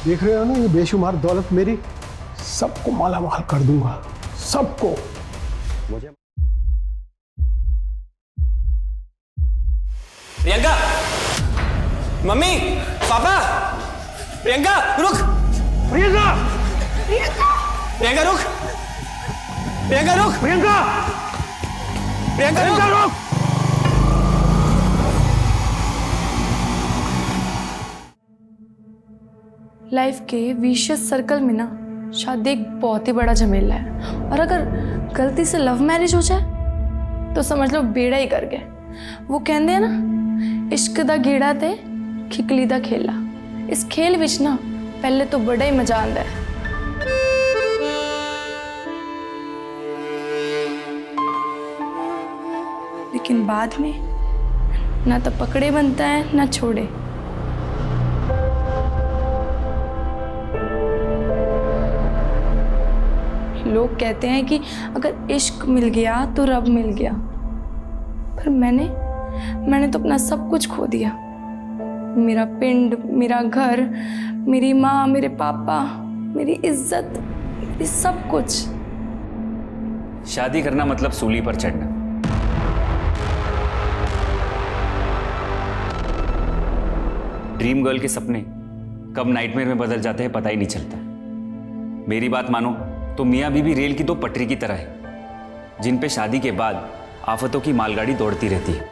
देख रहे हो ना ये बेशुमार दौलत मेरी, सबको माला माल कर दूंगा, सबको। मुझे प्रियंका, मम्मी, पापा, प्रियंका रुक, प्रियंका, प्रियंका रुक, प्रियंका रुक, प्रियंका, प्रियंका रुक, रुक। लाइफ के विशियस सर्कल में ना शादी एक बहुत ही बड़ा झमेला है, और अगर गलती से लव मैरिज हो जाए तो समझ लो बेड़ा ही कर गए। वो कहते हैं ना, इश्क दा गेड़ा ते खिकली दा खेला। इस खेल विच ना पहले तो बड़ा ही मजा आता है, लेकिन बाद में ना तो पकड़े बनता है ना छोड़े। लोग कहते हैं कि अगर इश्क मिल गया तो रब मिल गया, पर मैंने तो अपना सब कुछ खो दिया। मेरा पिंड, मेरा घर, मेरी माँ, मेरे पापा, मेरी इज्जत, मेरी सब कुछ। शादी करना मतलब सूली पर चढ़ना। ड्रीम गर्ल के सपने कब नाइटमेयर में बदल जाते हैं पता ही नहीं चलता। मेरी बात मानो तो मियाँ बीवी रेल की दो पटरी की तरह है, जिन पे शादी के बाद आफतों की मालगाड़ी दौड़ती रहती है।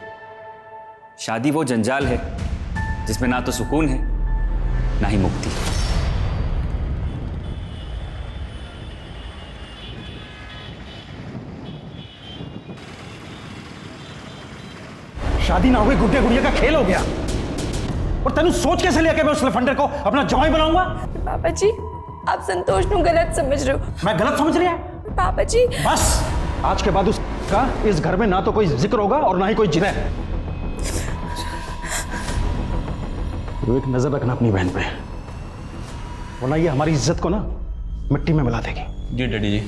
शादी वो जंजाल है जिसमें ना तो सुकून है ना ही मुक्ति। शादी ना हुई गुड्डे गुड़िया का खेल हो गया, और तेनू सोच कैसे लिया कि मैं उस लफंडर को अपना जवाई बनाऊंगा? पापा जी, आप संतोष को गलत समझ रहे हो। मैं गलत समझ रहा? पापा जी बस आज के बाद उसका इस घर में ना तो कोई जिक्र होगा और ना ही कोई जिक्र। तो एक नजर रखना अपनी बहन पे, वरना ये हमारी इज्जत को ना मिट्टी में मिला देगी। जी डैडी जी।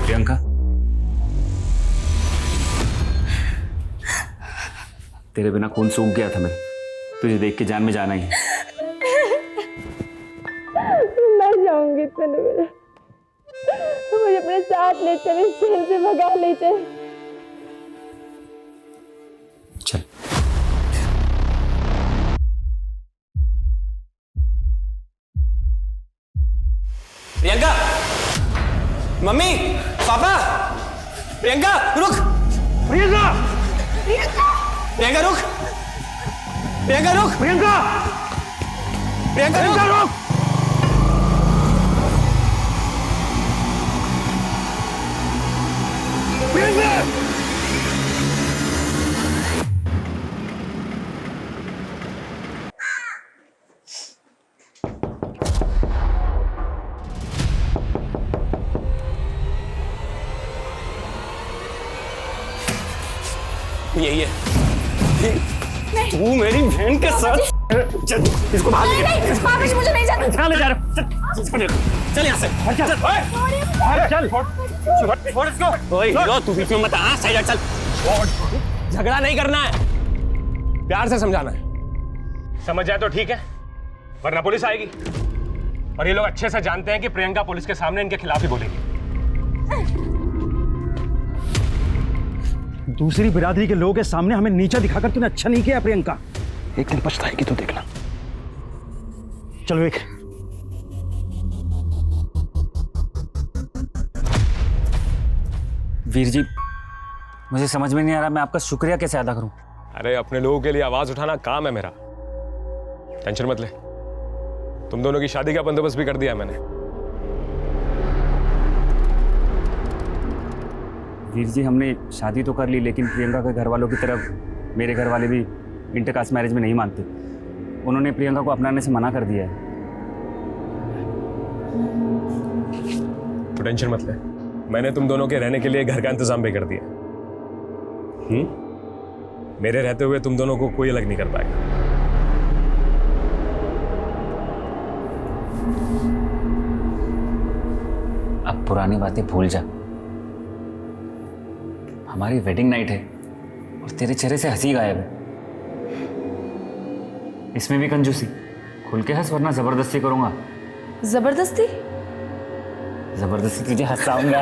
प्रियंका, तेरे बिना खून सूख गया था। मैं तुझे देख के जान में जाना ही है। मर जाऊंगी तनु, मुझे अपने साथ ले चल, इस जेल से भगा ले चल। चल। प्रियंका, मम्मी, पापा, प्रियंका रुक, प्रियंका, प्रियंका रुक, प्रियंका रुक, प्रियंका, प्रियंका रुक, रुक। प्रियंका, यही है। तू मेरी बहन के साथ चल, इसको बाहर नहीं, पापा जी मुझे नहीं जाना। कहाँ ले जा रहे? चल यहाँ से। चल छोड़ इसको। ओए हीरो, तू बीच में मत आ, साइड हट, चल। झगड़ा नहीं करना है, प्यार से समझाना है। समझ जाए तो ठीक है, वरना पुलिस आएगी। और ये लोग अच्छे से जानते हैं कि प्रियंका पुलिस के सामने इनके खिलाफ ही बोलेगी। दूसरी बिरादरी के लोगों के सामने हमें नीचा दिखाकर तूने अच्छा नहीं किया प्रियंका। एक दिन पछताएगी तो देखना। चलो एक वीर जी, मुझे समझ में नहीं आ रहा मैं आपका शुक्रिया कैसे अदा करूं। अरे अपने लोगों के लिए आवाज उठाना काम है मेरा, टेंशन मत ले। तुम दोनों की शादी का बंदोबस्त भी कर दिया मैंने। वीर जी, हमने शादी तो कर ली, लेकिन प्रियंका के घर वालों की तरफ मेरे घर वाले भी इंटरकास्ट मैरिज में नहीं मानते। उन्होंने प्रियंका को अपनाने से मना कर दिया है। तो टेंशन मत ले, मैंने तुम दोनों के रहने के लिए घर का इंतजाम भी कर दिया। मेरे रहते हुए तुम दोनों को कोई अलग नहीं कर पाएगा। अब पुरानी बातें भूल जा। हमारी वेडिंग नाइट है और तेरे चेहरे से हंसी गायब है। इसमें भी कंजूसी। खुल के हंस वरना जबरदस्ती करूंगा। जबरदस्ती? जबरदस्ती तुझे हंसाऊंगा।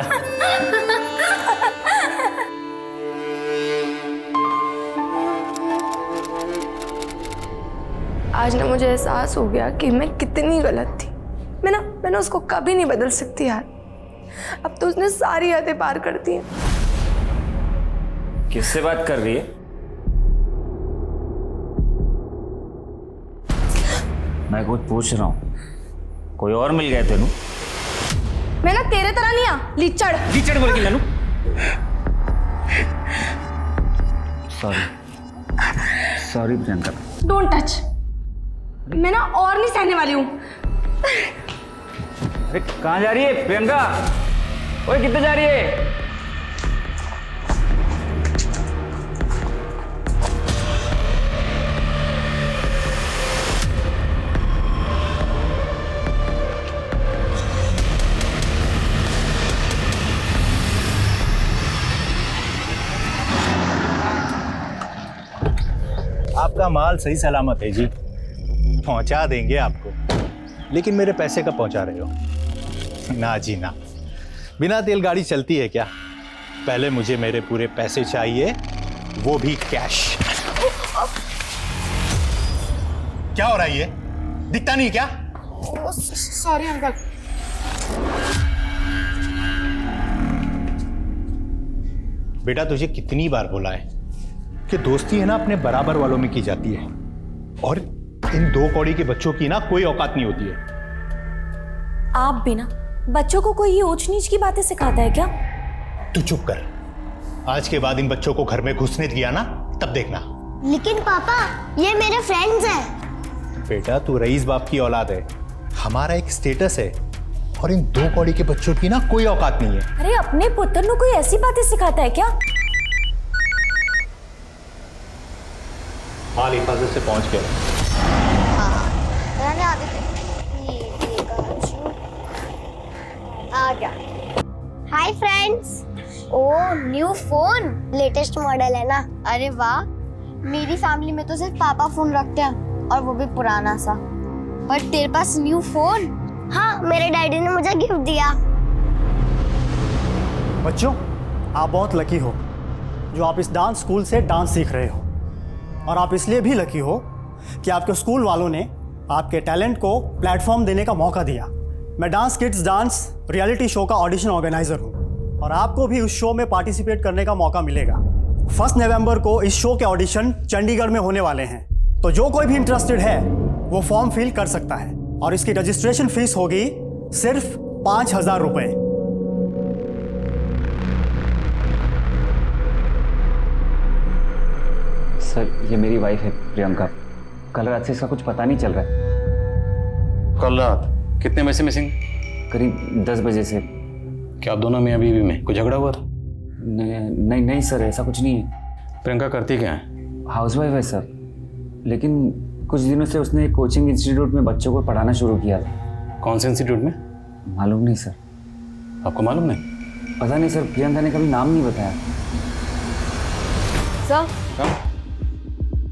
आज ना मुझे एहसास हो गया कि मैं कितनी गलत थी। मैंने उसको कभी नहीं बदल सकती यार। अब तो उसने सारी हदें पार कर दी हैं। किससे बात कर रही है? मैं कुछ पूछ रहा हूँ। कोई और मिल गया तेनू? मैं ना तेरे तरह नहीं आ लीचड़। लीचड़ बोल के ननू। सॉरी प्रियंका। Don't touch. मैं ना और नहीं सहने वाली हूँ। अरे कहाँ जा रही है प्रियंका? ओए कितने जा रही है? आपका माल सही सलामत है जी, पहुंचा देंगे आपको। लेकिन मेरे पैसे कब पहुंचा रहे हो? ना जी ना, बिना तेल गाड़ी चलती है क्या? पहले मुझे मेरे पूरे पैसे चाहिए, वो भी कैश। क्या हो रहा है ये? दिखता नहीं क्या? Sorry uncle. बेटा तुझे कितनी बार बोला है कि दोस्ती है ना अपने बराबर वालों में की जाती है, और इन 2 कौड़ी के बच्चों की ना कोई औकात नहीं होती है। आप भी ना बच्चों को कोई ऊंच नीच की बातें सिखाता है क्या? तू चुप कर। आज के बाद इन बच्चों को घर में घुसने दिया ना, तब देखना। लेकिन पापा ये मेरे फ्रेंड्स हैं। बेटा तू रईस बाप की औलाद है, हमारा एक स्टेटस है, और इन 2 कौड़ी के बच्चों की ना कोई औकात नहीं है। अरे अपने पुत्र को कोई ऐसी बातें सिखाता है क्या? माल हिफाजत से पहुंच गया। रहने आते थे। आ गया। Hi friends. Oh new phone, latest model है ना? अरे वाह, मेरी फैमिली में तो सिर्फ पापा फोन रखते हैं, और वो भी पुराना सा। पर तेरे पास न्यू फोन? हाँ, मेरे डैडी ने मुझे गिफ्ट दिया। बच्चों, आप बहुत लकी हो जो आप इस डांस स्कूल से डांस सीख रहे हो, और आप इसलिए भी लकी हो कि आपके स्कूल वालों ने आपके टैलेंट को प्लेटफॉर्म देने का मौका दिया। मैं dance kids dance reality show का ऑडिशन ऑर्गेनाइजर हूँ, और आपको भी उस शो में पार्टिसिपेट करने का मौका मिलेगा। 1 नवंबर को इस शो के ऑडिशन चंडीगढ़ में होने वाले हैं, तो जो कोई भी इंटरेस्टेड है वो फॉर्म फिल कर सकता है, और इसकी रजिस्ट्रेशन फीस होगी सिर्फ 5,000 रुपये। सर ये मेरी वाइफ है प्रियंका। कल रात से इसका कुछ पता नहीं चल रहा है। कल रात कितने बजे से मिसिंग? करीब 10 बजे से। क्या आप दोनों मियां बीवी में कोई झगड़ा हुआ था? नहीं सर, ऐसा कुछ नहीं है। प्रियंका करती क्या है? हाउसवाइफ है सर, लेकिन कुछ दिनों से उसने एक कोचिंग इंस्टीट्यूट में बच्चों को पढ़ाना शुरू किया था। कौन से इंस्टीट्यूट में? मालूम नहीं सर। आपको मालूम नहीं? पता नहीं सर, प्रियंका ने कभी नाम नहीं बताया।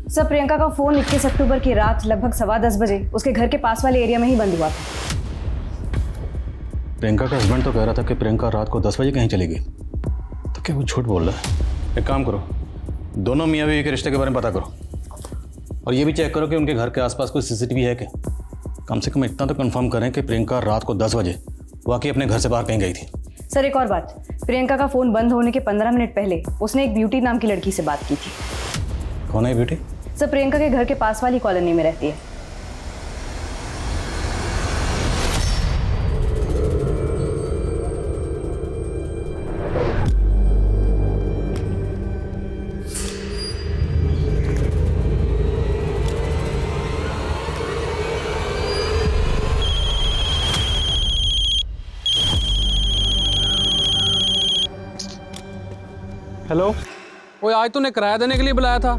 सर प्रियंका का फोन 21 अक्टूबर की रात लगभग 10:15 बजे उसके घर के पास वाले एरिया में ही बंद हुआ था। प्रियंका का हस्बैंड तो कह रहा था कि प्रियंका रात को 10 बजे कहीं चली गई, तो क्या वो झूठ बोल रहा है? एक काम करो, दोनों मियाँ बीवी के रिश्ते के बारे में पता करो, और ये भी चेक करो कि उनके घर के आसपास कोई सीसीटीवी है क्या। कम से कम इतना तो कंफर्म करें कि प्रियंका रात को 10 बजे वाकई अपने घर से बाहर कहीं गई थी। सर एक और बात, प्रियंका का फोन बंद होने के 15 मिनट पहले उसने एक ब्यूटी नाम की लड़की से बात की थी। कौन है ब्यूटी? सर प्रियंका के घर के पास वाली कॉलोनी में रहती है। हेलो। ओए आज तूने किराया देने के लिए बुलाया था,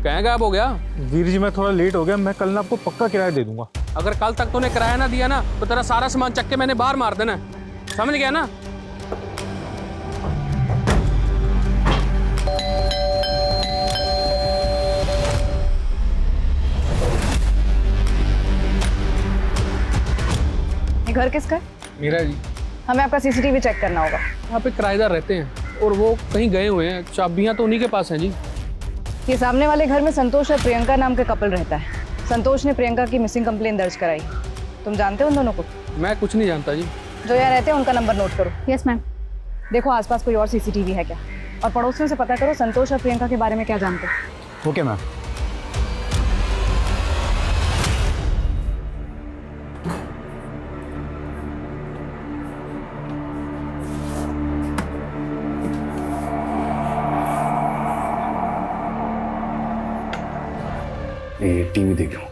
कहाँ गायब हो गया? वीर जी मैं थोड़ा लेट हो गया, मैं कल ना आपको पक्का किराया दे दूंगा। अगर कल तक तूने किराया ना दिया ना तो तेरा सारा सामान चक्के मैंने बाहर मार देना है। समझ गया ना? ये घर किसका है? मेरा जी। हमें आपका सीसीटीवी चेक करना होगा। वहाँ पे किराएदार रहते हैं और वो कहीं गए हुए हैं, चाबियाँ तो उन्हीं के पास हैं जी। ये सामने वाले घर में संतोष और प्रियंका नाम के कपल रहता है। संतोष ने प्रियंका की मिसिंग कंप्लेन दर्ज कराई। तुम जानते हो उन दोनों को? मैं कुछ नहीं जानता जी। जो यहाँ रहते हैं उनका नंबर नोट करो। Yes ma'am. देखो आसपास कोई और सीसीटीवी है क्या, और पड़ोसियों से पता करो संतोष और प्रियंका के बारे में क्या जानते हो। Okay ma'am. ये टीवी देखो।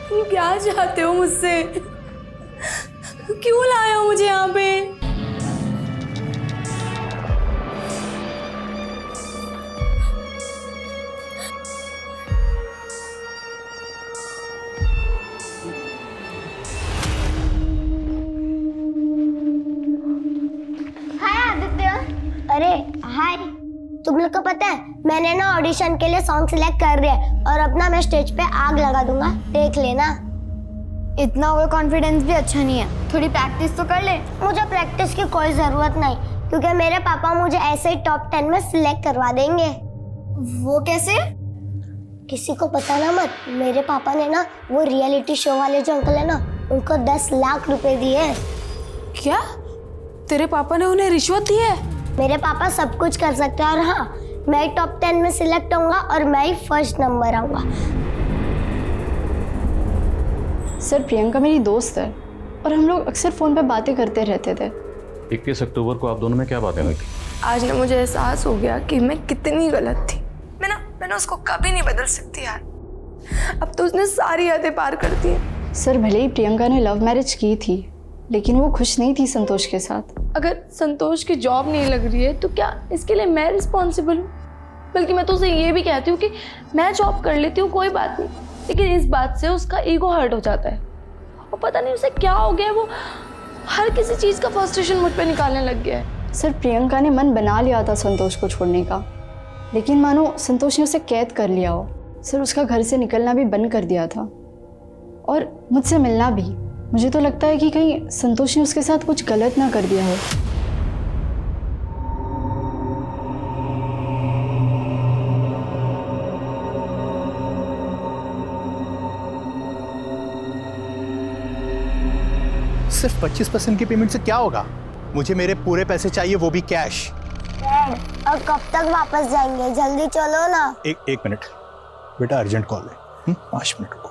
तुम क्या चाहते हो मुझसे? क्यों लाए हो मुझे यहाँ पे? हाय आदित्य। अरे हाय। तुम लोग को पता है मैंने ना ऑडिशन के लिए सॉन्ग सिलेक्ट कर दिया है और अपना मैं स्टेज पे आग लगा दूंगा, देख लेना। इतना ओवर कॉन्फिडेंस भी अच्छा नहीं है, थोड़ी प्रैक्टिस तो कर ले। मुझे प्रैक्टिस की कोई जरूरत नहीं, क्योंकि मेरे पापा मुझे ऐसे ही टॉप 10 में सिलेक्ट करवा देंगे। वो कैसे? किसी को पता ना मत। मेरे पापा ने ना वो रियलिटी शो वाले जो अंकल है ना, उनको 10 लाख रुपए दिए। क्या तेरे पापा ने उन्हें रिश्वत दी है? मेरे पापा सब कुछ कर सकते हैं, और हाँ, मैं टॉप 10 में सिलेक्ट होऊंगा और मैं ही फर्स्ट नंबर आऊंगा। सर प्रियंका मेरी दोस्त है और हम लोग अक्सर फ़ोन पे बातें करते रहते थे। 21 अक्टूबर को आप दोनों में क्या बातें हुई थी? आज ना मुझे एहसास हो गया कि मैं कितनी गलत थी। मैं उसको कभी नहीं बदल सकती यार। अब तो उसने सारी हदें पार कर दी है। सर भले ही प्रियंका ने लव मैरिज की थी, लेकिन वो खुश नहीं थी संतोष के साथ। अगर संतोष की जॉब नहीं लग रही है तो क्या इसके लिए मैं रिस्पॉन्सिबल हूँ? बल्कि मैं तो उसे ये भी कहती हूँ कि मैं जॉब कर लेती हूँ, कोई बात नहीं, लेकिन इस बात से उसका ईगो हर्ट हो जाता है और पता नहीं उसे क्या हो गया है, वो हर किसी चीज़ का फ्रस्ट्रेशन मुझ पर निकालने लग गया है। सर प्रियंका ने मन बना लिया था संतोष को छोड़ने का, लेकिन मानो संतोष ने उसे कैद कर लिया हो। सर उसका घर से निकलना भी बंद कर दिया था और मुझसे मिलना भी। मुझे तो लगता है कि कहीं संतोष ने उसके साथ कुछ गलत ना कर दिया हो। सिर्फ 25% की पेमेंट से क्या होगा? मुझे मेरे पूरे पैसे चाहिए, वो भी कैश। और कब तक वापस जाएंगे? जल्दी चलो ना। एक मिनट बेटा, अर्जेंट कॉल है। 5 मिनट रुको।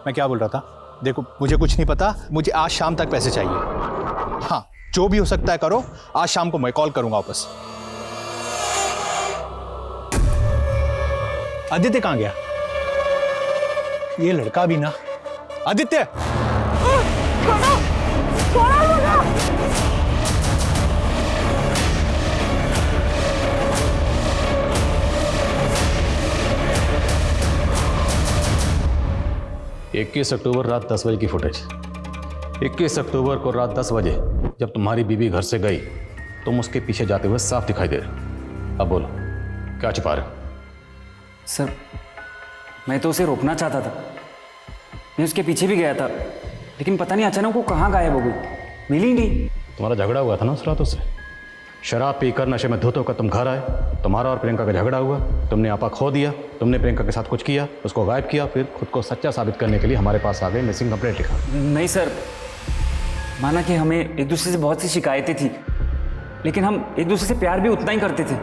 मैं क्या बोल रहा था? देखो मुझे कुछ नहीं पता, मुझे आज शाम तक पैसे चाहिए। हाँ, जो भी हो सकता है करो, आज शाम को मैं कॉल करूंगा वापस। आदित्य कहाँ गया? ये लड़का भी ना। आदित्य! इक्कीस अक्टूबर रात 10 बजे की फुटेज। 21 अक्टूबर को रात 10 बजे जब तुम्हारी बीवी घर से गई, तुम उसके पीछे जाते हुए साफ दिखाई दे रहे। अब बोलो, क्या छिपा रहे हो? सर मैं तो उसे रोकना चाहता था, मैं उसके पीछे भी गया था, लेकिन पता नहीं अचानक वो कहाँ गायब हो गई, मिली नहीं। तुम्हारा झगड़ा हुआ था ना उस रात उससे। शराब पीकर नशे में धुत होकर तुम घर आए, तुम्हारा और प्रियंका का झगड़ा हुआ, तुमने आपा खो दिया, तुमने प्रियंका के साथ कुछ किया, उसको गायब किया, फिर खुद को सच्चा साबित करने के लिए हमारे पास आ गए, मिसिंग कंप्लेंट लिखा। नहीं सर, माना कि हमें एक दूसरे से बहुत सी शिकायतें थी, लेकिन हम एक दूसरे से प्यार भी उतना ही करते थे।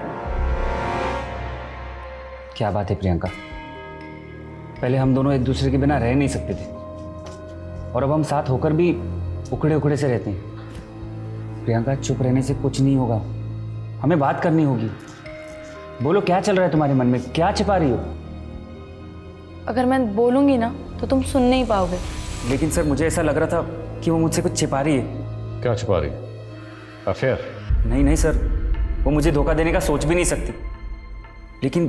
क्या बात है प्रियंका, पहले हम दोनों एक दूसरे के बिना रह नहीं सकते थे और अब हम साथ होकर भी उखड़े उखड़े से रहते हैं। प्रियंका चुप रहने से कुछ नहीं होगा, हमें बात करनी होगी। बोलो क्या चल रहा है तुम्हारे मन में, क्या छिपा रही हो? अगर मैं बोलूंगी ना तो तुम सुन नहीं पाओगे। लेकिन सर मुझे ऐसा लग रहा था कि वो मुझसे कुछ छिपा रही है। क्या छिपा रही है? अफेयर? नहीं सर, वो मुझे धोखा देने का सोच भी नहीं सकती, लेकिन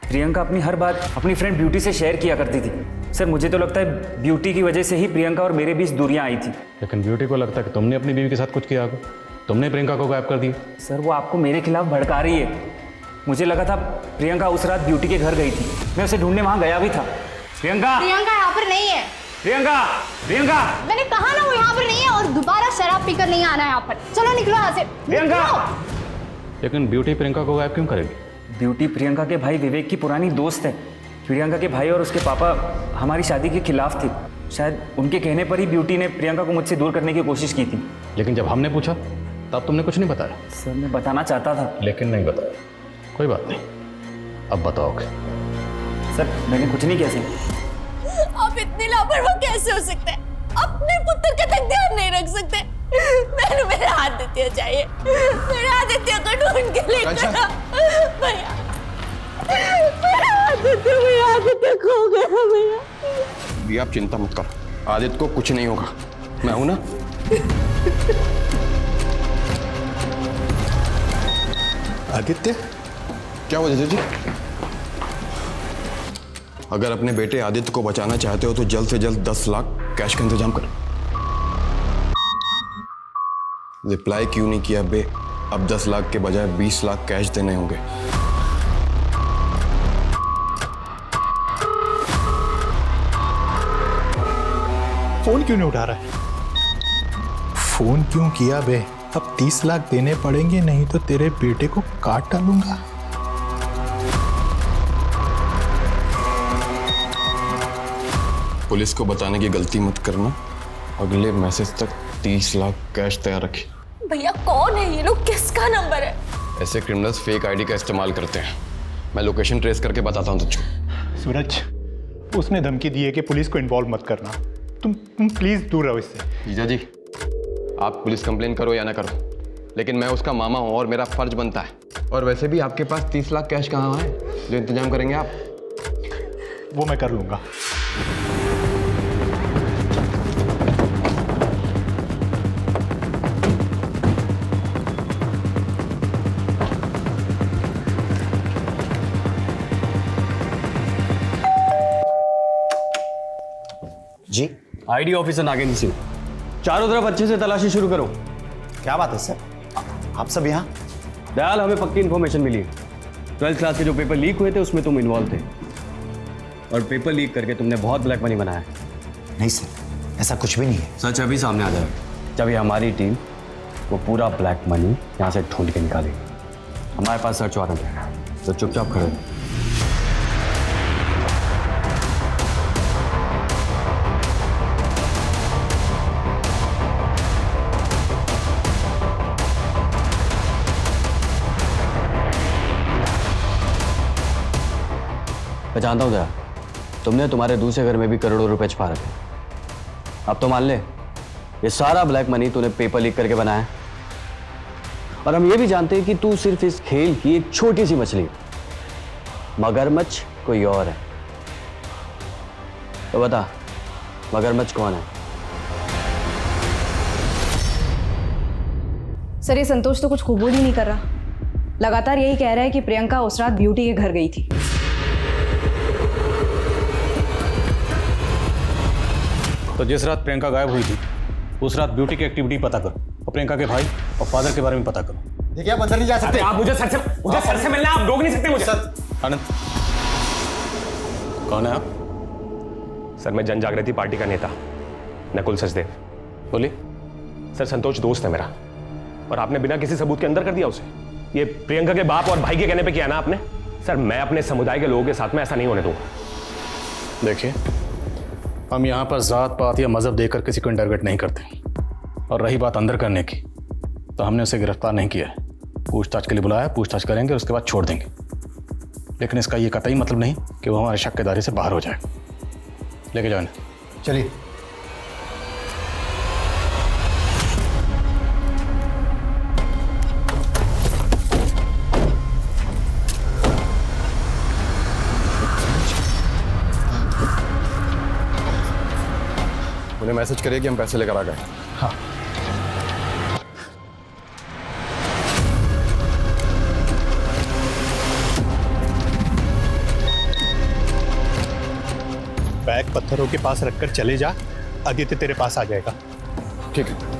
प्रियंका अपनी हर बात अपनी फ्रेंड ब्यूटी से शेयर किया करती थी। सर मुझे तो लगता है ब्यूटी की वजह से ही प्रियंका और मेरे बीच दूरियां आई थी। लेकिन ब्यूटी को लगता है कि तुमने अपनी बीवी के साथ कुछ किया होगा, तुमने प्रियंका को गायब कर दिया। सर वो आपको मेरे खिलाफ भड़का रही है। मुझे लगा था प्रियंका उस रात ब्यूटी के घर गई थी, मैं उसे ढूंढने वहां गया भी था। प्रियंका प्रियंका यहाँ पर नहीं है। प्रियंका प्रियंका मैंने कहा ना वो यहाँ पर नहीं है, और दोबारा शराब पीकर नहीं आना है यहाँ पर। चलो निकलो यहाँ से। प्रियंका। लेकिन ब्यूटी प्रियंका को गायब क्यों करेगी? ब्यूटी प्रियंका के भाई विवेक की पुरानी दोस्त है। प्रियंका के भाई और उसके पापा हमारी शादी के खिलाफ थे। शायद उनके कहने पर ही ब्यूटी ने प्रियंका को मुझसे दूर करने की कोशिश की थी। लेकिन जब हमने पूछा तब तुमने कुछ नहीं बताया। सर मैं बताना चाहता था लेकिन नहीं बताया। कोई बात नहीं, अब बताओगे। सर मैंने कुछ नहीं किया सर। आप इतने लापरवाह कैसे हो सकते हैं? अपने पुत्र का तक ध्यान नहीं रख सकते। मैंने मेरे आदित्य चाहिए, मेरे आदित्य को ढूंढ के लेकर भैया, मेरा आदित्य खो गया भैया। भी आप चिंता मत करो, आदित्य को कुछ नहीं होगा, मैं हूं ना। आदित्य क्या हुआ जीजा जी? अगर अपने बेटे आदित्य को बचाना चाहते हो तो जल्द से जल्द 10 लाख कैश का इंतजाम करो। रिप्लाई क्यों नहीं किया बे? अब 10 लाख के बजाय 20 लाख कैश देने होंगे। फोन क्यों नहीं उठा रहा है? फोन क्यों किया बे? अब 30 लाख देने पड़ेंगे, नहीं तो तेरे बेटे को काट डालूंगा। पुलिस को बताने की गलती मत करना। अगले मैसेज तक 30 लाख कैश तैयार रखिए। भैया कौन है ये लोग? किसका नंबर है? ऐसे क्रिमिनल्स फेक आईडी का इस्तेमाल करते हैं। मैं लोकेशन ट्रेस करके बताता हूँ तुझको। सूरज, उसने धमकी दी है कि पुलिस को इन्वॉल्व मत करना। तुम प्लीज दूर रहो इससे। जीजा जी, आप पुलिस कंप्लेन करो या ना करो, लेकिन मैं उसका मामा हूँ और मेरा फर्ज बनता है। और वैसे भी आपके पास 30 लाख कैश कहाँ है जो इंतजाम करेंगे आप? वो मैं कर लूंगा। जी आईडी ऑफिसर नागेंद्र सिंह, चारों तरफ अच्छे से तलाशी शुरू करो। क्या बात है सर, आप सब यहाँ? दयाल, हमें पक्की इन्फॉर्मेशन मिली है। 12th क्लास के जो पेपर लीक हुए थे उसमें तुम इन्वॉल्व थे, और पेपर लीक करके तुमने बहुत ब्लैक मनी बनाया। नहीं सर, ऐसा कुछ भी नहीं है। सच अभी सामने आ जाएगा जब ये हमारी टीम वो पूरा ब्लैक मनी यहाँ से ढूंढ के निकालेगी। हमारे पास सर्च वारंट है, तो चुपचाप खड़े रहो। मैं जानता हूँ दया, तुमने तुम्हारे दूसरे घर में भी करोड़ों रुपए छुपा रखे। अब तो मान ले ये सारा ब्लैक मनी तूने पेपर लीक करके बनाया। और हम ये भी जानते हैं कि तू सिर्फ इस खेल की एक छोटी सी मछली, मगरमच्छ कोई और है। तो बता, मगरमच्छ कौन है? सर ये संतोष तो कुछ कबूल ही नहीं कर रहा, लगातार यही कह रहा है कि प्रियंका उस रात ब्यूटी के घर गई थी। तो जिस रात प्रियंका गायब हुई थी उस रात ब्यूटी की एक्टिविटी पता करो, और प्रियंका के भाई और फादर के बारे में पता करो। देखिए आप अंदर नहीं जा सकते। आप मुझे सर से मिलना, आप रोक नहीं सकते मुझे। आनंद, कौन है आप? सर मैं जन जागृति पार्टी का नेता नकुल सचदेव। बोलिए। सर संतोष दोस्त है मेरा, और आपने बिना किसी सबूत के अंदर कर दिया उसे। ये प्रियंका के बाप और भाई के कहने पे किया ना आपने। सर मैं अपने समुदाय के लोगों के साथ में ऐसा नहीं होने दूंगा। देखिए, हम यहाँ पर जात पात या मजहब देकर किसी को टारगेट नहीं करते, और रही बात अंदर करने की, तो हमने उसे गिरफ्तार नहीं किया है। पूछताछ के लिए बुलाया, पूछताछ करेंगे, उसके बाद छोड़ देंगे। लेकिन इसका ये कतई मतलब नहीं कि वो हमारे शक के दायरे से बाहर हो जाए। लेके जाओ इन्हें। चलिए। उन्हें मैसेज करिए कि हम पैसे लेकर आ गए। हाँ। बैग पत्थरों के पास रखकर चले जा, आदित्य तेरे पास आ जाएगा। ठीक है।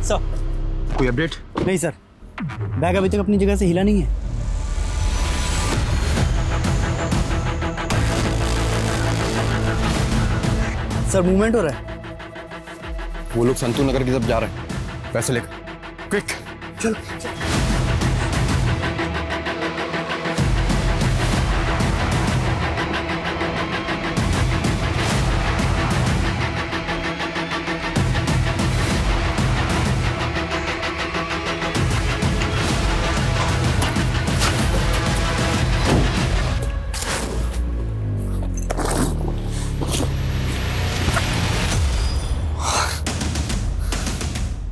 सर कोई अपडेट? नहीं सर, बैग अभी तक अपनी जगह से हिला नहीं है। सर मूवमेंट हो रहा है। वो लोग संतू नगर की तरफ जा रहे हैं, पैसे लेकर। क्विक चलो।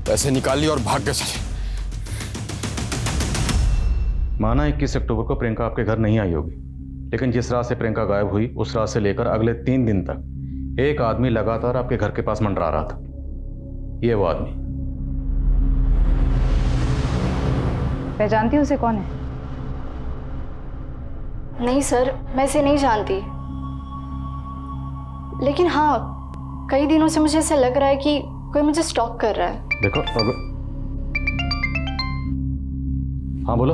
पैसे निकाल लिए और भाग गए चले। माना 21 अक्टूबर को प्रियंका आपके घर नहीं आई होगी, लेकिन जिस रात से प्रियंका गायब हुई उस रात से लेकर अगले 3 दिन तक एक आदमी लगातार आपके घर के पास मंडरा रहा था। ये वो आदमी। पहचानती हूँ उसे? कौन है? नहीं सर, मैं इसे नहीं जानती, लेकिन हाँ कई दिनों से मुझे ऐसा लग रहा है कि कोई मुझे स्टॉक कर रहा है। देखो हाँ बोलो।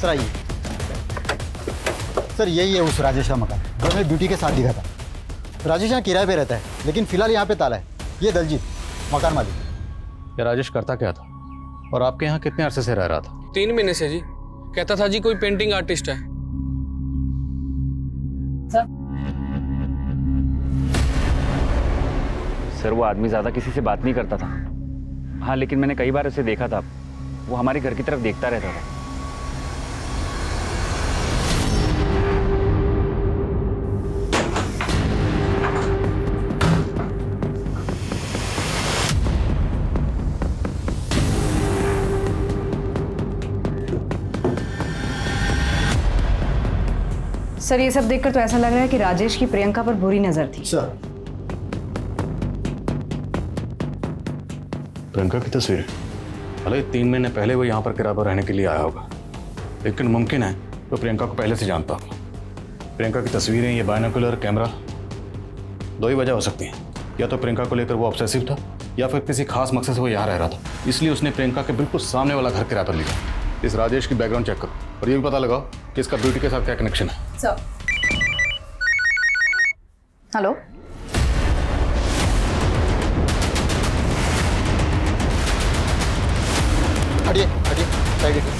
सर आइए। सर यही है उस राजेश का मकान जो मैं ब्यूटी के साथ दिखा था। राजेश यहाँ किराए पे रहता है, लेकिन फिलहाल यहाँ पे ताला है। ये दलजीत मकान मालिक। ये राजेश करता क्या था और आपके यहाँ कितने अरसे से रह रहा था? 3 महीने से जी। कहता था जी कोई पेंटिंग आर्टिस्ट है। सर वो आदमी ज़्यादा किसी से बात नहीं करता था। हाँ लेकिन मैंने कई बार उसे देखा था, वो हमारे घर की तरफ देखता रहता था। सर ये सब देखकर तो ऐसा लग रहा है कि राजेश की प्रियंका पर बुरी नजर थी। सर प्रियंका की तस्वीर, भले 3 महीने पहले वो यहाँ पर किराए पर रहने के लिए आया होगा, लेकिन मुमकिन है वो प्रियंका को पहले से जानता हो। प्रियंका की तस्वीरें, ये बाइनोकुलर कैमरा, 2 ही वजह हो सकती हैं। या तो प्रियंका को लेकर वो ऑब्सेसिव था, या फिर किसी खास मकसद से वो यहाँ रह रहा था, इसलिए उसने प्रियंका के बिल्कुल सामने वाला घर किराए पर लिया। इस राजेश की बैकग्राउंड चेक करो और ये भी पता लगाओ कि इसका ब्यूटी के साथ क्या कनेक्शन है। हेलो, हटिए हटिए, साइड हटिए।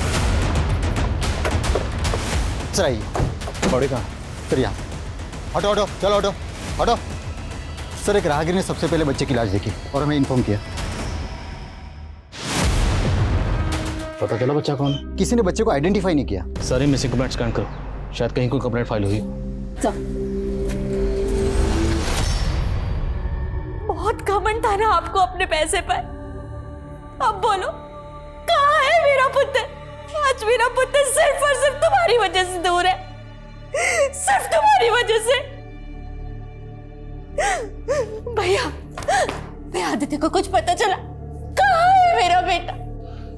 सर आइए। बॉडी कहाँ? सर यहाँ। हटो हटो, चलो हटो हटो। सर एक राहगीर ने सबसे पहले बच्चे की लाश देखी और हमें इन्फॉर्म किया। पता चला बच्चा कौन है? किसी ने बच्चे को आइडेंटिफाई नहीं किया। सारे मिसिंग कंप्लेंट स्कैन करो, शायद कहीं कोई कंप्लेंट फाइल हुई। बहुत घमंड था ना आपको अपने पैसे पर। अब बोलो कहाँ है मेरा पुत्र? आज मेरा पुत्र सिर्फ और सिर्फ तुम्हारी वजह से दूर है, सिर्फ तुम्हारी वजह से। भैया, मैं आदित्य को कुछ पता चला? कहाँ है मेरा बेटा?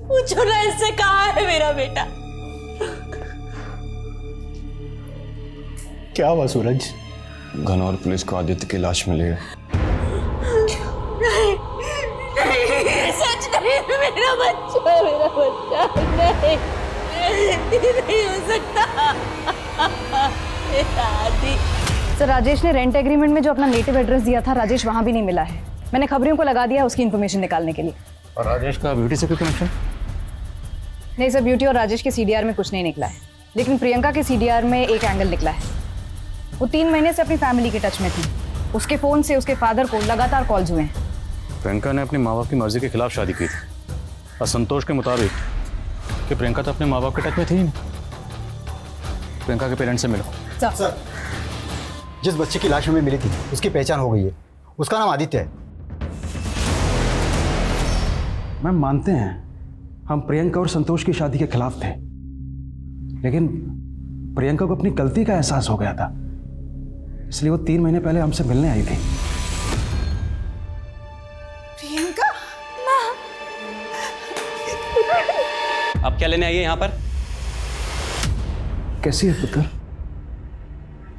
पूछो ना इससे, कहाँ है मेरा बेटा? क्या हुआ सूरज? घनौर पुलिस को आदित्य की लाश मिली है। नहीं, सच नहीं, मेरा बच्चा नहीं, नहीं हो सकता। आदि सर राजेश ने रेंट एग्रीमेंट में जो अपना नेटिव एड्रेस दिया था, राजेश वहां भी नहीं मिला है। मैंने खबरियों को लगा दिया उसकी इन्फॉर्मेशन निकालने के लिए। और राजेश का ब्यूटी से कोई कनेक्शन? नहीं सर, ब्यूटी और राजेश के सीडीआर में कुछ नहीं निकला है, लेकिन प्रियंका के सीडीआर में एक एंगल निकला है। वो 3 महीने से अपनी फैमिली के टच में थी। उसके फ़ोन से उसके फादर को लगातार कॉल्स हुए हैं। प्रियंका ने अपने माँ बाप की मर्जी के खिलाफ शादी की थी और संतोष के मुताबिक कि प्रियंका तो अपने माँ बाप के टच में थी ही नहीं। प्रियंका के पेरेंट्स से मिलो। सर जिस बच्चे की लाश हमें मिली थी उसकी पहचान हो गई है उसका नाम आदित्य है। मैम मानते हैं हम प्रियंका और संतोष की शादी के खिलाफ थे, लेकिन प्रियंका को अपनी गलती का एहसास हो गया था, इसलिए वो 3 महीने पहले हमसे मिलने आई थी। प्रियंका अब क्या लेने आई है यहाँ पर? कैसी है पुत्र?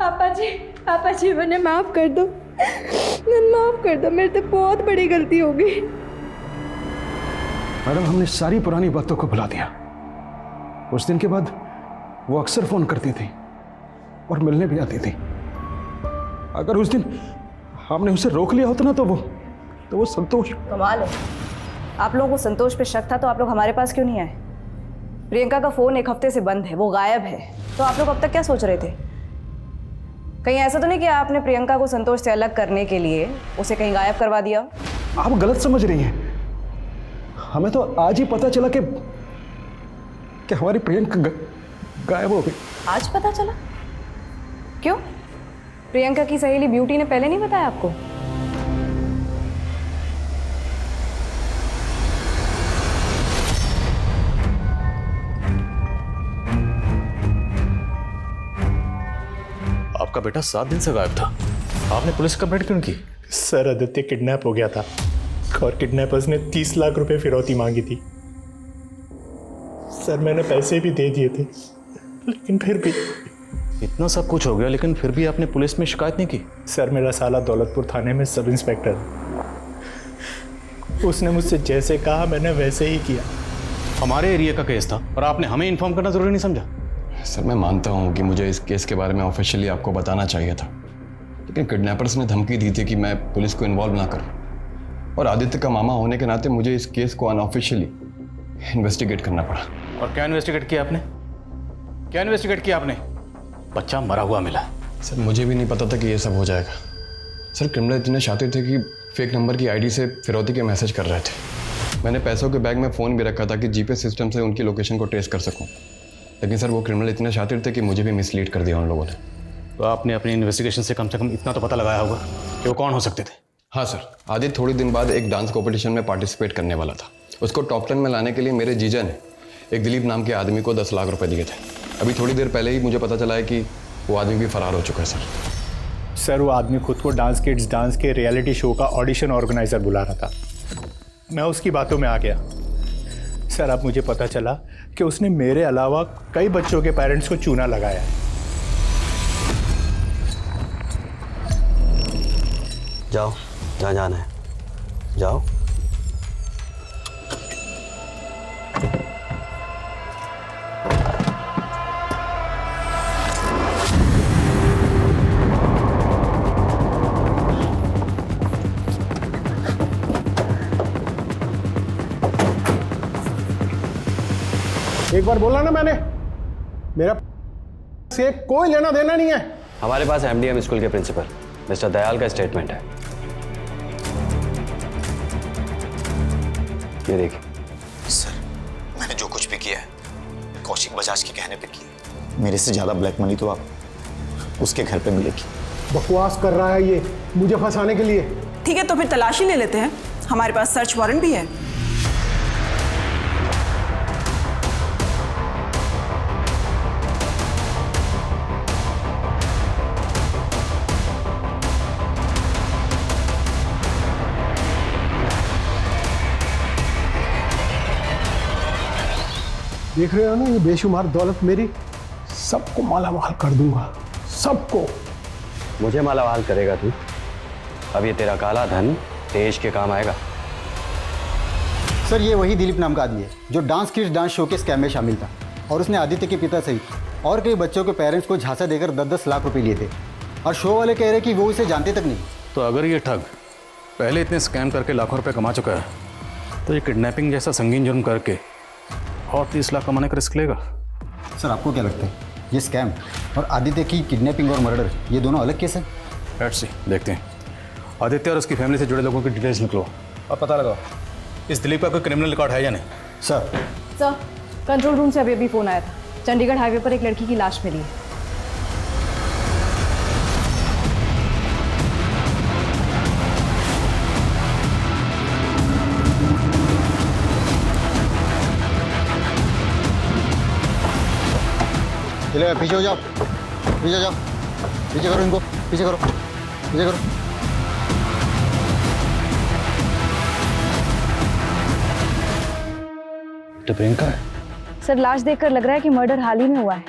पापा जी मुझे माफ कर दो, मेरे से बहुत बड़ी गलती हो गई। मैडम हमने सारी पुरानी बातों को भुला दिया। उस दिन के बाद वो अक्सर फोन करती थी और मिलने भी आती थी। अगर उस दिन हमने उसे रोक लिया होता ना तो वो संतोष। कमाल है, आप लोगों को संतोष पे शक था तो आप लोग हमारे पास क्यों नहीं आए? प्रियंका का फोन 1 हफ्ते से बंद है, वो गायब है, तो आप लोग अब तक क्या सोच रहे थे? कहीं ऐसा तो नहीं कि आपने प्रियंका को संतोष से अलग करने के लिए उसे कहीं गायब करवा दिया? आप गलत समझ रही हैं। हमें तो आज ही पता चला कि हमारी प्रियंका गायब हो गई। आज पता चला? क्यों? प्रियंका की सहेली ब्यूटी ने पहले नहीं बताया आपको? आपका बेटा 7 दिन से गायब था, आपने पुलिस कंप्लेंट क्यों की? सर आदित्य किडनैप हो गया था और किडनैपर्स ने 30 लाख रुपए फिरौती मांगी थी। सर मैंने पैसे भी दे दिए थे, लेकिन फिर भी इतना सब कुछ हो गया, लेकिन फिर भी आपने पुलिस में शिकायत नहीं की? सर मेरा साला दौलतपुर थाने में सब इंस्पेक्टर, उसने मुझसे जैसे कहा मैंने वैसे ही किया। हमारे एरिया का केस था और आपने हमें इन्फॉर्म करना जरूरी नहीं समझा? सर मैं मानता हूँ कि मुझे इस केस के बारे में ऑफिशियली आपको बताना चाहिए था, लेकिन किडनैपर्स ने धमकी दी थी कि मैं पुलिस को इन्वॉल्व ना करूँ, और आदित्य का मामा होने के नाते मुझे इस केस को अनऑफिशियली इन्वेस्टिगेट करना पड़ा। और क्या इन्वेस्टिगेट किया आपने? क्या इन्वेस्टिगेट किया आपने? बच्चा मरा हुआ मिला। सर मुझे भी नहीं पता था कि ये सब हो जाएगा। सर क्रिमिनल इतने शातिर थे कि फेक नंबर की आईडी से फिरौती के मैसेज कर रहे थे। मैंने पैसों के बैग में फ़ोन भी रखा था कि जीपे सिस्टम से उनकी लोकेशन को ट्रेस कर सकूं, लेकिन सर वो क्रिमिनल इतने शातिर थे कि मुझे भी मिसलीड कर दिया उन लोगों ने। तो आपने अपनी इन्वेस्टिगेशन से कम इतना तो पता लगाया होगा कि वो कौन हो सकते थे? हाँ सर, आदित्य थोड़ी दिन बाद एक डांस कॉम्पिटिशन में पार्टिसिपेट करने वाला था। उसको टॉप 10 में लाने के लिए मेरे जीजा ने एक दिलीप नाम के आदमी को 10 लाख रुपए दिए थे। अभी थोड़ी देर पहले ही मुझे पता चला है कि वो आदमी भी फरार हो चुका है। सर वो आदमी खुद को डांस किड्स डांस के रियलिटी शो का ऑडिशन ऑर्गेनाइजर बुला रहा था। मैं उसकी बातों में आ गया। सर अब मुझे पता चला कि उसने मेरे अलावा कई बच्चों के पेरेंट्स को चूना लगाया है। जाओ जहाँ जाना है, जाओ। एक बार बोला ना मैंने, मेरा से कोई लेना देना नहीं है। हमारे पास एमडीएम स्कूल के प्रिंसिपल मिस्टर दयाल का स्टेटमेंट है, ये देखिए। सर मैंने जो कुछ भी किया है कौशिक बजाज के कहने पे किया। मेरे से ज़्यादा ब्लैक मनी तो आप उसके घर पे मिलेगी। बकवास कर रहा है ये मुझे फंसाने के लिए। ठीक है तो फिर तलाशी ले लेते हैं, हमारे पास सर्च वारंट भी है। देख रहे हो ना ये बेशुमार दौलत मेरी, सबको मालामाल कर दूंगा, सबको। मुझे मालामाल करेगा तू? अब ये तेरा काला धन देश के काम आएगा। सर ये वही दिलीप नाम का आदमी है जो डांस किड्स डांस शो के स्कैम में शामिल था, और उसने आदित्य के पिता सहित और कई बच्चों के पेरेंट्स को झांसा देकर 10-10 लाख रुपए लिए थे, और शो वाले कह रहे कि वो इसे जानते तक नहीं। तो अगर ये ठग पहले इतने स्कैम करके लाखों रुपए कमा चुका है, तो ये किडनैपिंग जैसा संगीन जुर्म करके और 30 लाख कमाने का रिस्क लेगा? सर आपको क्या लगता है ये स्कैम और आदित्य की किडनैपिंग और मर्डर ये दोनों अलग केस हैं? लेट्स सी, देखते हैं। आदित्य और उसकी फैमिली से जुड़े लोगों की डिटेल्स निकलो और पता लगाओ इस दिलीप का कोई क्रिमिनल रिकॉर्ड है या नहीं। सर कंट्रोल रूम से अभी फ़ोन आया था, चंडीगढ़ हाईवे पर एक लड़की की लाश मिली है। चले पीछे हो जाओ, पीछे जाओ, पीछे करो इनको, पीछे करो, पीछे करो। तो प्रियंका है? सर लाश देखकर लग रहा है कि मर्डर हाल ही में हुआ है,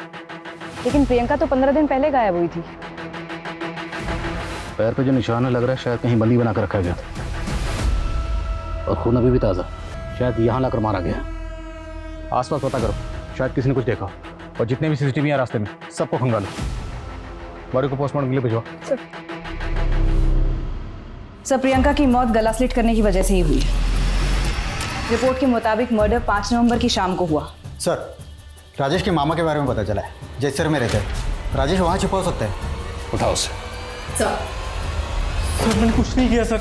लेकिन प्रियंका तो 15 दिन पहले गायब हुई थी। पैर पे जो निशान है लग रहा है शायद कहीं बंदी बना कर रखा गया था, और खून अभी भी ताज़ा, शायद यहाँ लाकर मारा गया। आसपास पता करो, शायद किसी ने कुछ देखा, और जितने भी सीसीटीवी हैं रास्ते में सबको खंगालो। बॉडी को पोस्टमार्टम के लिए भिजवा। सर प्रियंका की मौत गला स्लिट करने की वजह से ही हुई है। रिपोर्ट के मुताबिक मर्डर 5 नवंबर की शाम को हुआ। सर राजेश के मामा के बारे में पता चला है, जैसर में रहते हैं। राजेश वहाँ छिपा हो सकता है। उठाओ उसे। सर मैंने कुछ नहीं किया सर।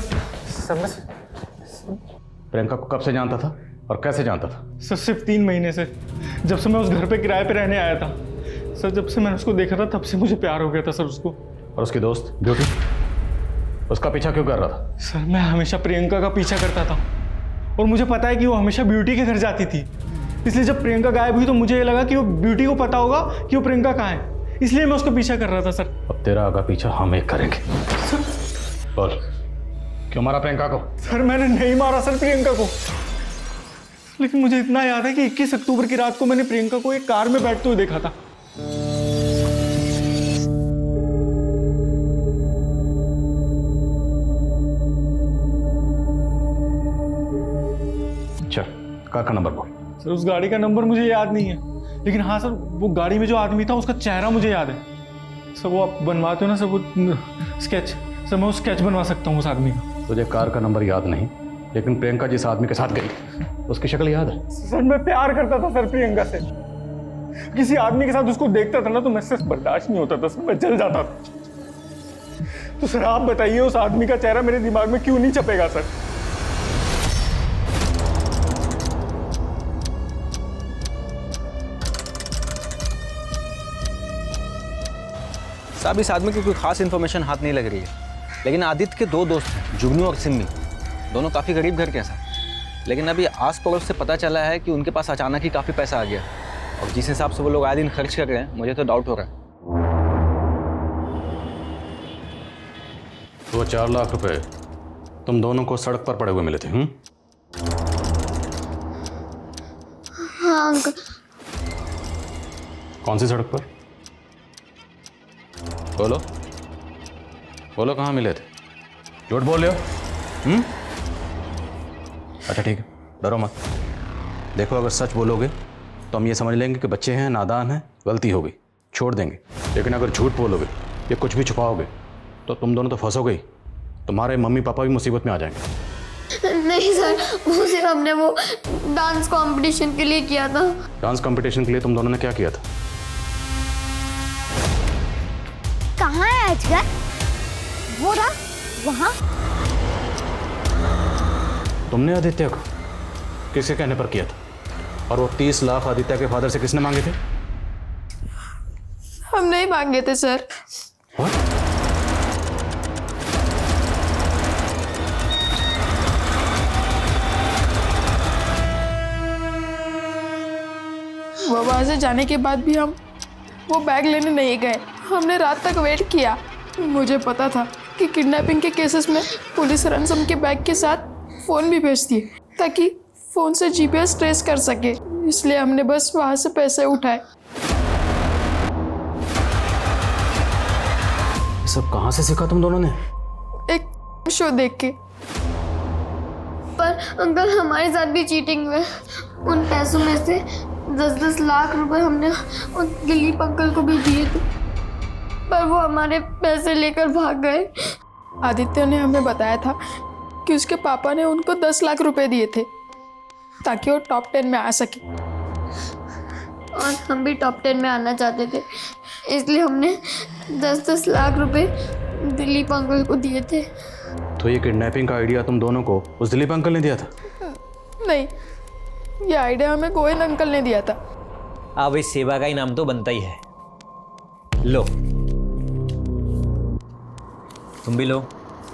प्रियंका को कब से जानता था और कैसे जानता था? सर सिर्फ 3 महीने से, जब से मैं उस घर पे किराए पे रहने आया था। सर जब से मैंने उसको देखा था तब से मुझे प्यार हो गया था सर उसको। और उसकी दोस्त ब्यूटी, उसका पीछा क्यों कर रहा था? सर मैं हमेशा प्रियंका का पीछा करता था, और मुझे पता है कि वो हमेशा ब्यूटी के घर जाती थी। इसलिए जब प्रियंका गायब हुई तो मुझे ये लगा कि वो ब्यूटी को पता होगा कि वो प्रियंका कहाँ है, इसलिए मैं उसका पीछा कर रहा था सर। अब तेरा आगा पीछा हम एक करेंगे। बोल, क्यों मारा प्रियंका को? सर मैंने नहीं मारा सर प्रियंका को, लेकिन मुझे इतना याद है कि 21 अक्टूबर की रात को मैंने प्रियंका को एक कार में बैठते हुए देखा था। अच्छा, कार का नंबर बोल। सर उस गाड़ी का नंबर मुझे याद नहीं है, लेकिन हाँ सर वो गाड़ी में जो आदमी था उसका चेहरा मुझे याद है। सर वो आप बनवाते हो ना सर वो स्केच, सर मैं वो स्केच बनवा सकता हूँ उस आदमी का। तुझे कार का नंबर याद नहीं, लेकिन प्रियंका जिस आदमी के साथ गई उसकी शक्ल याद है? सर मैं प्यार करता था सर प्रियंका से। किसी आदमी के साथ उसको देखता था ना तो मुझसे बर्दाश्त नहीं होता था सर, मैं जल जाता था। तो सर आप बताइए उस आदमी का चेहरा मेरे दिमाग में क्यों नहीं छपेगा सर? साहब इस आदमी की कोई खास इन्फॉर्मेशन हाथ नहीं लग रही है, लेकिन आदित्य के 2 दोस्त हैं, जुगनू और सिम्मी, दोनों काफ़ी गरीब घर के हैं सर। लेकिन अभी आस पड़ोस से पता चला है कि उनके पास अचानक ही काफ़ी पैसा आ गया, और जिस हिसाब से वो लोग आए दिन खर्च कर रहे हैं मुझे तो डाउट हो रहा है। तो 4 लाख रुपए तुम दोनों को सड़क पर पड़े हुए मिले थे? हाँ अंकल। कौन सी सड़क पर? बोलो बोलो, कहाँ मिले थे? झूठ बोल रहे हो? अच्छा ठीक है, डरो मत। देखो अगर सच बोलोगे तो हम ये समझ लेंगे कि बच्चे हैं, नादान हैं, गलती हो गई, छोड़ देंगे। लेकिन अगर झूठ बोलोगे या कुछ भी छुपाओगे तो तुम दोनों तो फंसोगे ही, तुम्हारे मम्मी पापा भी मुसीबत में आ जाएंगे। नहीं सर, वो सिर्फ हमने वो डांस कंपटीशन के लिए किया था। डांस कंपटीशन के लिए तुम दोनों ने क्या किया था? कहाँ है अजगर? वो रहा वहाँ। तुमने आदित्य को किसके कहने पर किया था? और वो 30 लाख आदित्य के फादर से किसने मांगे थे? हम नहीं मांगे थे सर। वो वहां से जाने के बाद भी हम वो बैग लेने नहीं गए। हमने रात तक वेट किया। मुझे पता था कि किडनैपिंग के केसेस में पुलिस रैंसम के बैग के साथ फ़ोन भी भेजती है ताकि फ़ोन से जीपीएस ट्रेस कर सके, इसलिए हमने बस वहाँ से पैसे उठाए। ये सब कहाँ से सीखा तुम दोनों ने? एक शो देख के। पर अंकल हमारे साथ भी चीटिंग हुई। उन पैसों में से 10-10 लाख रुपए हमने उन दिलीप अंकल को भी दिए थे, पर वो हमारे पैसे लेकर भाग गए। आदित्य ने हमें बताया था कि उसके पापा ने उनको 10 लाख रुपए दिए थे ताकि वो टॉप 10 में आ सके, और हम भी टॉप 10 में आना चाहते थे, इसलिए हमने 10-10 लाख रुपए दिलीप अंकल को दिए थे। तो ये किडनैपिंग का आइडिया तुम दोनों को उस दिलीप अंकल ने दिया था? नहीं, ये आइडिया हमें गोविंद अंकल ने दिया था। अब इस सेवा का इनाम तो बनता ही है। लो तुम भी लो,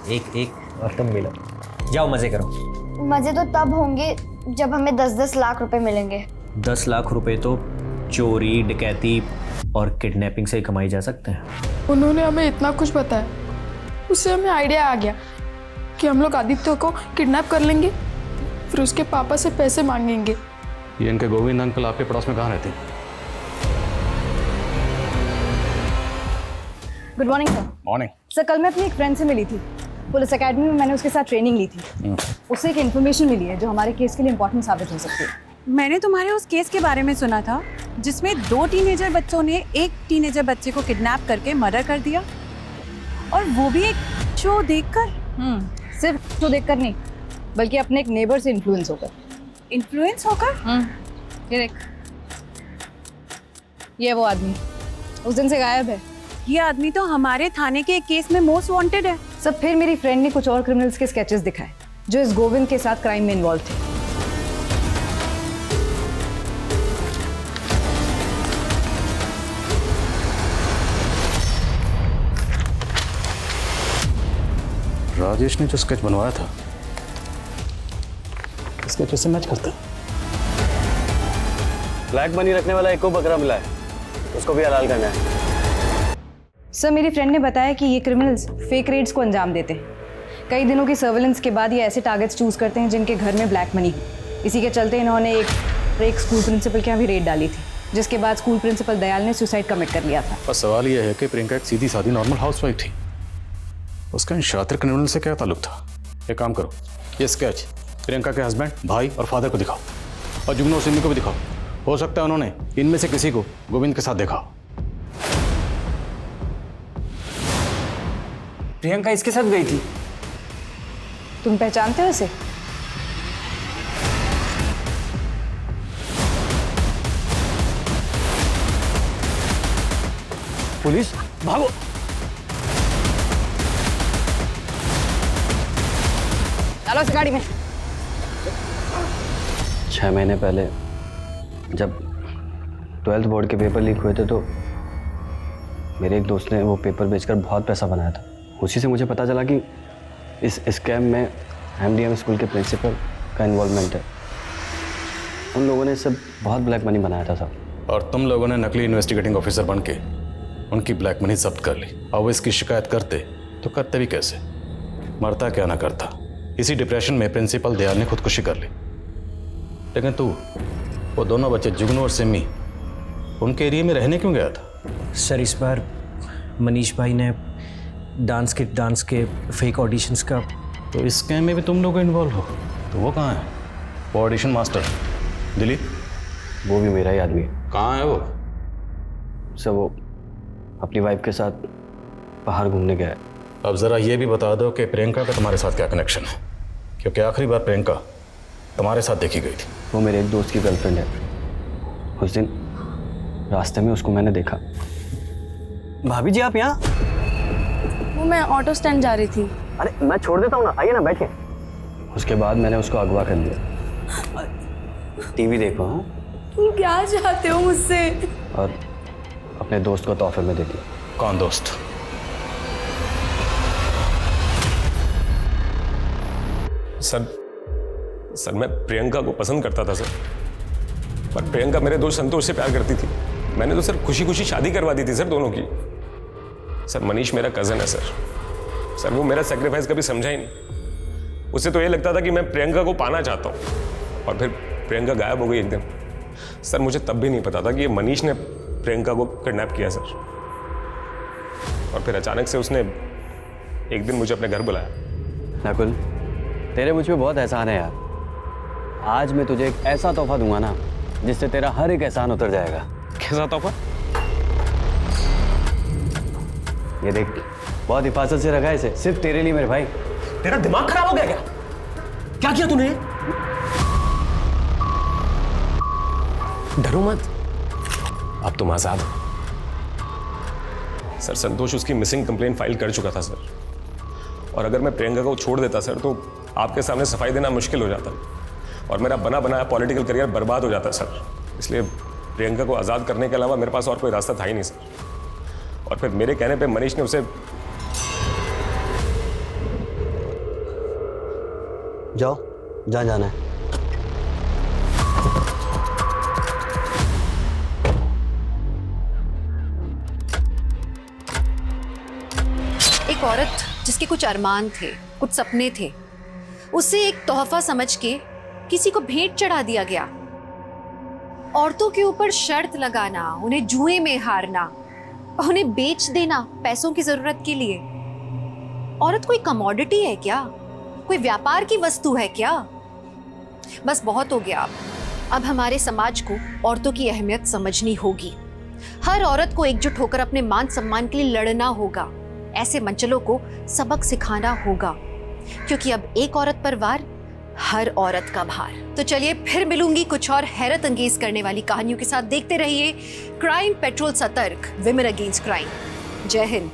एक और तुम भी लो। जाओ मजे करो। मजे तो तब होंगे जब हमें 10-10 लाख रुपए मिलेंगे। 10 लाख रुपए तो चोरी डकैती और किडनैपिंग से ही कमाई जा सकते हैं। उन्होंने हमें इतना कुछ बताया, उससे हमें आइडिया आ गया कि हम लोग आदित्य को किडनैप कर लेंगे, फिर उसके पापा से पैसे मांगेंगे। ये इनके गोविंद अंकल आपके पड़ोस में कहाँ रहते हैं? Good morning sir. Morning. Sir कल मैं अपनी एक फ्रेंड से मिली थी, पुलिस एकेडमी में मैंने उसके साथ ट्रेनिंग ली थी। उससे एक इन्फॉर्मेशन मिली है जो हमारे केस के लिए इंपॉर्टेंट साबित हो सकती है। मैंने तुम्हारे उस केस के बारे में सुना था जिसमें 2 टीनेजर बच्चों ने एक टीनेजर बच्चे को किडनैप करके मर्डर कर दिया, और वो भी एक शो देखकर। सिर्फ शो देखकर नहीं, बल्कि अपने एक नेबर से इन्फ्लुएंस होकर। इन्फ्लुएंस होकर? ये देख, ये वो आदमी उस दिन से गायब है। ये आदमी तो हमारे थाने के एक केस में मोस्ट वांटेड है। सब फिर मेरी फ्रेंड ने कुछ और क्रिमिनल्स के स्केचेस दिखाए जो इस गोविंद के साथ क्राइम में इन्वॉल्व थे। राजेश ने जो स्केच बनवाया था, स्केच से मैच करता। ब्लैक मनी रखने वाला एक को बकरा मिला है, उसको भी हलाल करना है। सर मेरी फ्रेंड ने बताया कि ये क्रिमिनल्स फेक रेड्स को अंजाम देते हैं। कई दिनों की सर्वेलेंस के बाद ये ऐसे टारगेट्स चूज करते हैं जिनके घर में ब्लैक मनी हो। इसी के चलते इन्होंने एक स्कूल प्रिंसिपल के यहाँ भी रेड डाली थी, जिसके बाद स्कूल प्रिंसिपल दयाल ने सुसाइड कमिट कर लिया था। बस सवाल यह है कि प्रियंका एक सीधी सादी नॉर्मल हाउसवाइफ थी, उसका इन शातिर क्रिमिनल से क्या ताल्लुक था? एक काम करो, ये स्केच प्रियंका के हस्बैंड, भाई और फादर को दिखाओ, और जुगनू और सिमी को भी दिखाओ। हो सकता है उन्होंने इनमें से किसी को गोविंद के साथ देखा हो। प्रियंका इसके साथ गई थी? तुम पहचानते हो इसे? पुलिस, भागो! चलो इस गाड़ी में। 6 महीने पहले जब 12th बोर्ड के पेपर लीक हुए थे तो मेरे एक दोस्त ने वो पेपर बेचकर बहुत पैसा बनाया था। उसी से मुझे पता चला कि इस स्कैम में MDM स्कूल के प्रिंसिपल का इन्वॉल्वमेंट है। उन लोगों ने सब बहुत ब्लैक मनी बनाया था सब। और तुम लोगों ने नकली इन्वेस्टिगेटिंग ऑफिसर बन के उनकी ब्लैक मनी जब्त कर ली। और वो इसकी शिकायत करते तो करते भी कैसे? मरता क्या ना करता। इसी डिप्रेशन में प्रिंसिपल दयाल ने खुदकुशी कर ली। लेकिन तू वो दोनों बच्चे जुगनू और सिमी उनके एरिया में रहने क्यों गया था? सर इस बार मनीष भाई ने डांस के फेक ऑडिशंस का। तो इस स्कैम में भी तुम लोग इन्वॉल्व हो? तो वो कहाँ है? वो ऑडिशन मास्टर दिलीप? वो भी मेरा ही आदमी है। कहाँ है वो? सर वो अपनी वाइफ के साथ बाहर घूमने गया है। अब ज़रा ये भी बता दो कि प्रियंका का तुम्हारे साथ क्या कनेक्शन है, क्योंकि आखिरी बार प्रियंका तुम्हारे साथ देखी गई थी। वो मेरे एक दोस्त की गर्लफ्रेंड है। उस दिन रास्ते में उसको मैंने देखा। भाभी जी आप यहाँ? वो मैं ऑटो स्टैंड जा रही थी। अरे मैं छोड़ देता हूँ ना, आइए ना बैठिए। उसके बाद मैंने उसको अगवा कर लिया। टीवी देखो। हाँ, तुम क्या चाहते हो मुझसे? और अपने दोस्त को तोहफे में दे दिया। कौन दोस्त? सर मैं प्रियंका को पसंद करता था सर, पर प्रियंका मेरे दोस्त संतोष से प्यार करती थी। मैंने तो सर खुशी खुशी शादी करवा दी थी सर दोनों की। सर मनीष मेरा कज़न है सर वो मेरा सेक्रीफाइस कभी समझा ही नहीं। उसे तो ये लगता था कि मैं प्रियंका को पाना चाहता हूँ, और फिर प्रियंका गायब हो गई एकदम। सर मुझे तब भी नहीं पता था कि ये मनीष ने प्रियंका को किडनैप किया सर। और फिर अचानक से उसने एक दिन मुझे अपने घर बुलाया। नकुल, तेरे मुझ पे बहुत एहसान है यार। आज मैं तुझे एक ऐसा तोहफा दूंगा ना जिससे तेरा हर एक एहसान उतर जाएगा। कैसा तोहफा? ये देख, बहुत हिफाजत से रखा है इसे, सिर्फ तेरे लिए मेरे भाई। तेरा दिमाग खराब हो गया क्या? क्या किया तूने? डरो मत, अब तुम आजाद हो। सर संतोष उसकी मिसिंग कंप्लेंट फाइल कर चुका था सर, और अगर मैं प्रियंका को छोड़ देता सर तो आपके सामने सफाई देना मुश्किल हो जाता और मेरा बना बनाया पॉलिटिकल करियर बर्बाद हो जाता सर। इसलिए प्रियंका को आज़ाद करने के अलावा मेरे पास और कोई रास्ता था ही नहीं सर। और फिर मेरे कहने पे मनीष ने उसे। जाओ, जहाँ जाना है। औरत जिसके कुछ अरमान थे, कुछ सपने थे, उसे एक तोहफा समझ के किसी को भेंट चढ़ा दिया गया। औरतों के ऊपर शर्त लगाना, उन्हें जुए में हारना, उन्हें बेच देना पैसों की जरूरत के लिए। औरत कोई कमोडिटी है क्या? कोई व्यापार की वस्तु है क्या? बस बहुत हो गया। अब हमारे समाज को औरतों की अहमियत समझनी होगी। हर औरत को एकजुट होकर अपने मान सम्मान के लिए लड़ना होगा। ऐसे मंचलों को सबक सिखाना होगा, क्योंकि अब एक औरत पर वार, हर औरत का भार। तो चलिए फिर मिलूंगी कुछ और हैरत अंगेज करने वाली कहानियों के साथ। देखते रहिए क्राइम पेट्रोल सतर्क, विमेन अगेंस्ट क्राइम। जय हिंद।